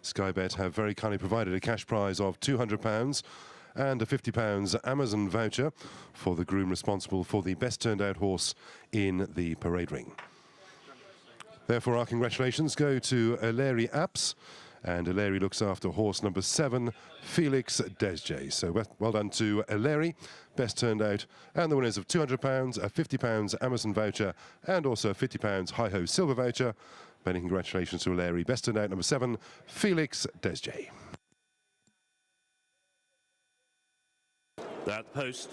Sky Bet have very kindly provided a cash prize of £200 and a £50 Amazon voucher for the groom responsible for the best turned out horse in the parade ring. Therefore, our congratulations go to Larry Apps, and Larry looks after horse number 7, Felix Desjay. So well done to Larry, best turned out, and the winners of £200, a £50 Amazon voucher, and also a £50 Hi-Ho silver voucher. Many congratulations to Larry, best turned out number 7, Felix Desjay. That post.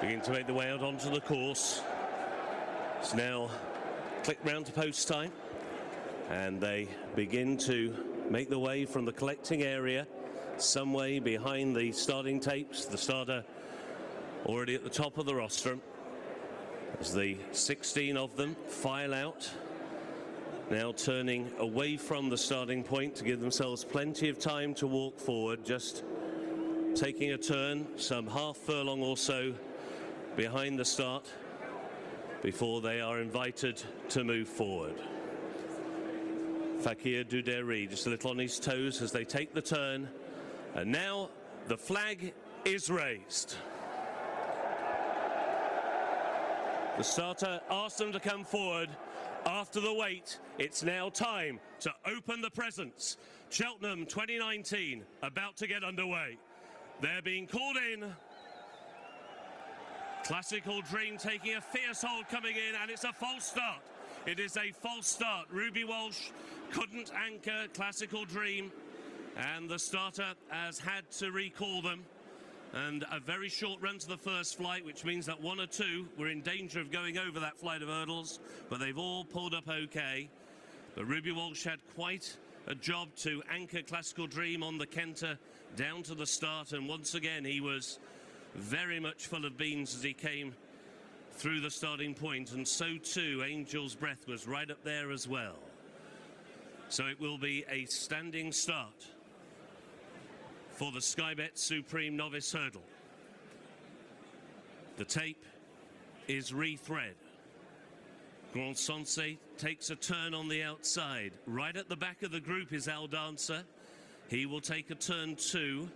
Begin to make the way out onto the course. It's now click round to post time, and they begin to make the way from the collecting area, some way behind the starting tapes. The starter already at the top of the rostrum as the 16 of them file out, now turning away from the starting point to give themselves plenty of time to walk forward, just taking a turn some half furlong or so behind the start before they are invited to move forward. Fakir Duderi just a little on his toes as they take the turn, and now the flag is raised. The starter asked them to come forward. After the wait, it's now time to open the presents. Cheltenham 2019 about to get underway. They're being called in. Classical Dream taking a fierce hold coming in, and it's a false start. It is a false start. Ruby Walsh couldn't anchor Classical Dream, and the starter has had to recall them. And a very short run to the first flight, which means that one or two were in danger of going over that flight of hurdles, but they've all pulled up okay. But Ruby Walsh had quite a job to anchor Classical Dream on the canter down to the start, and once again he was very much full of beans as he came through the starting point, and so too Angel's Breath was right up there as well. So it will be a standing start for the Sky Bet Supreme Novice Hurdle. The tape is rethread. Grand Sensei takes a turn on the outside. Right at the back of the group is Al Dancer. He will take a turn too.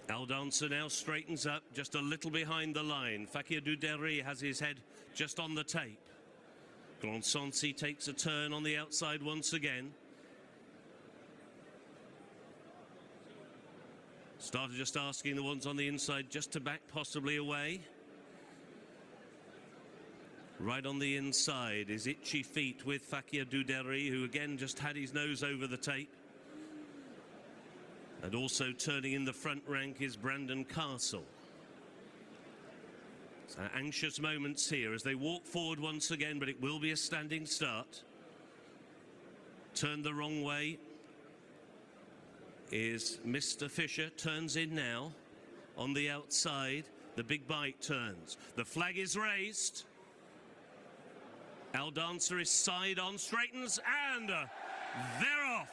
Al Dancer now straightens up just a little behind the line. Fakir Duderi has his head just on the tape. Grand Sensei takes a turn on the outside once again. Starter just asking the ones on the inside just to back possibly away. Right on the inside is Itchy Feet with Fakir Duderi, who again just had his nose over the tape. And also turning in the front rank is Brandon Castle. So anxious moments here as they walk forward once again, but it will be a standing start. Turned the wrong way is Mr. Fisher, turns in now on the outside. The big bite turns. The flag is raised. Al Dancer is side on, straightens, and they're off.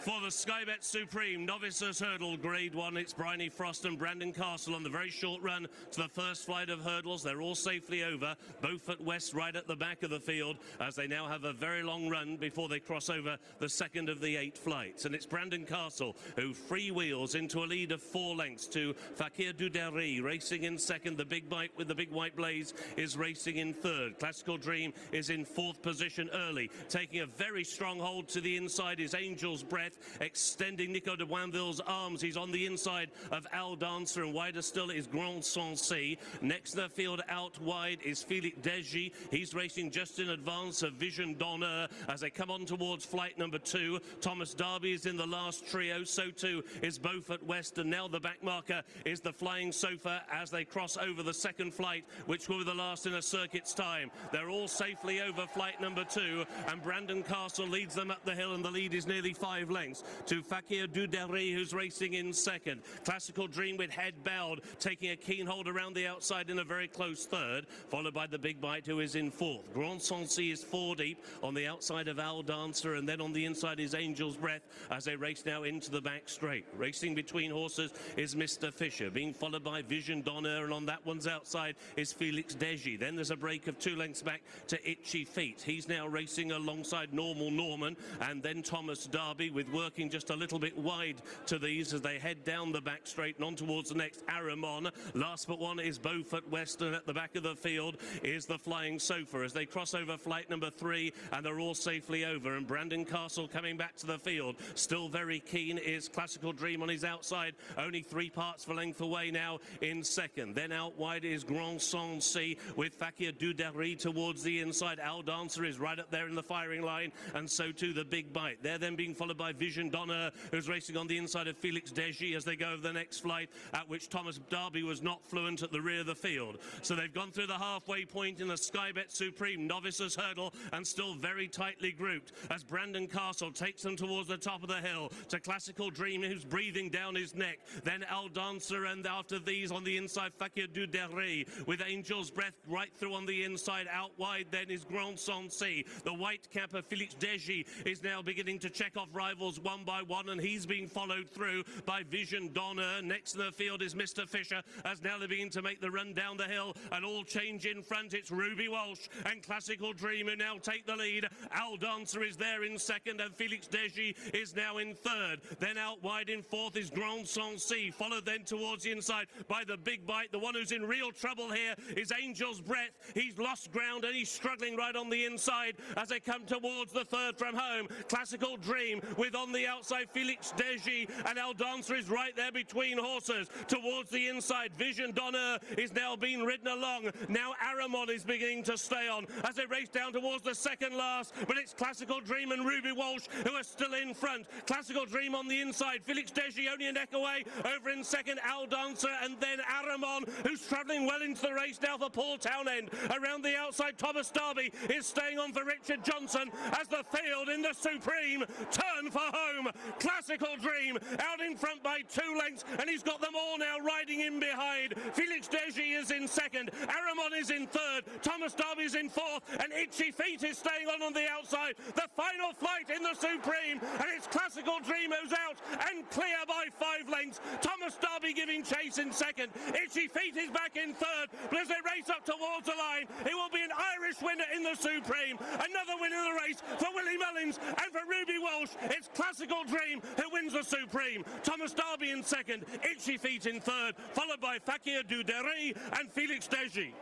For the Sky Bet Supreme Novices Hurdle Grade 1, it's Bryony Frost and Brandon Castle on the very short run to the first flight of hurdles. They're all safely over. Beaufort West right at the back of the field as they now have a very long run before they cross over the second of the 8 flights. And it's Brandon Castle who freewheels into a lead of 4 lengths to Fakir Duderi racing in second. The big bite with the big white blaze is racing in third. Classical Dream is in 4th position early. Taking a very strong hold to the inside is Angel's Breath. Breath, extending Nico de Boinville's arms. He's on the inside of Al Dancer, and wider still is Grand Sancy. Next in the field out wide is Philippe Degy. He's racing just in advance of Vision d'Honneur as they come on towards flight number 2. Thomas Darby is in the last trio, so too is Beaufort West, and now the back marker is the Flying Sofa as they cross over the second flight, which will be the last in a circuit's time. They're all safely over flight number 2, and Brandon Castle leads them up the hill, and the lead is nearly 5 lengths to Fakir Duderry, who's racing in second. Classical Dream with head bowed, taking a keen hold around the outside in a very close third, followed by the Big Bite, who is in fourth. Grand Sancy is 4 deep on the outside of Al Dancer, and then on the inside is Angel's Breath as they race now into the back straight. Racing between horses is Mr. Fisher, being followed by Vision d'Honneur, and on that one's outside is Felix Degy. Then there's a break of 2 lengths back to Itchy Feet. He's now racing alongside Normal Norman, and then Thomas Darby, with working just a little bit wide to these as they head down the back straight and on towards the next Aramon. Last but one is Beaufort Western. At the back of the field is the Flying Sofa as they cross over flight number 3, and they're all safely over. And Brandon Castle coming back to the field, still very keen, is Classical Dream on his outside, only 3 parts of a length away now in second. Then out wide is Grand Sancy with Fakir Duderry towards the inside. Al Dancer is right up there in the firing line, and so too the Big Bite. They're then being followed by Vision d'Honneur, who's racing on the inside of Felix Degy as they go over the next flight, at which Thomas Darby was not fluent at the rear of the field. So they've gone through the halfway point in the Sky Bet Supreme Novices hurdle, and still very tightly grouped as Brandon Castle takes them towards the top of the hill to Classical Dream, who's breathing down his neck. Then Al Dancer, and after these on the inside Fakir Duderry with Angel's Breath right through on the inside. Out wide then is Grand Sancy. The white cap of Felix Degy is now beginning to check off rivals one by one, and he's being followed through by Vision d'Honneur. Next in the field is Mr. Fisher as now they're beginning to make the run down the hill, and all change in front. It's Ruby Walsh and Classical Dream who now take the lead. Al Dancer is there in second, and Felix Degy is now in third. Then out wide in fourth is Grand Sancy, followed then towards the inside by the Big Bite. The one who's in real trouble here is Angel's Breath. He's lost ground and he's struggling right on the inside as they come towards the third from home. Classical Dream with on the outside Felix Degy, and Al Dancer is right there between horses towards the inside. Vision d'Honneur is now being ridden along. Now Aramon is beginning to stay on as they race down towards the second last, but it's Classical Dream and Ruby Walsh who are still in front. Classical Dream on the inside, Felix Degy only a neck away over in second, Al Dancer, and then Aramon, who's travelling well into the race now for Paul Townend. Around the outside, Thomas Darby is staying on for Richard Johnson as the field in the Supreme turn for home. Classical Dream out in front by 2 lengths, and he's got them all now riding in behind. Felix Degy is in second, Aramon is in third, Thomas Darby is in fourth, and Itchy Feet is staying on the outside. The final flight in the Supreme, and it's Classical Dream who's out and clear by 5 lengths. Thomas Darby giving chase in second. Itchy Feet is back in third, but as they race up towards the line, it will be an Irish winner in the Supreme. Another win in the race for Willie Mullins and for Ruby Walsh. It's Classical Dream who wins the Supreme. Thomas Darby in second, Itchy Feet in third, followed by Fakir Duderry and Felix Degy.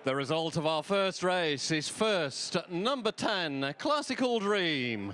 The result of our first race is first, number 10, Classical Dream.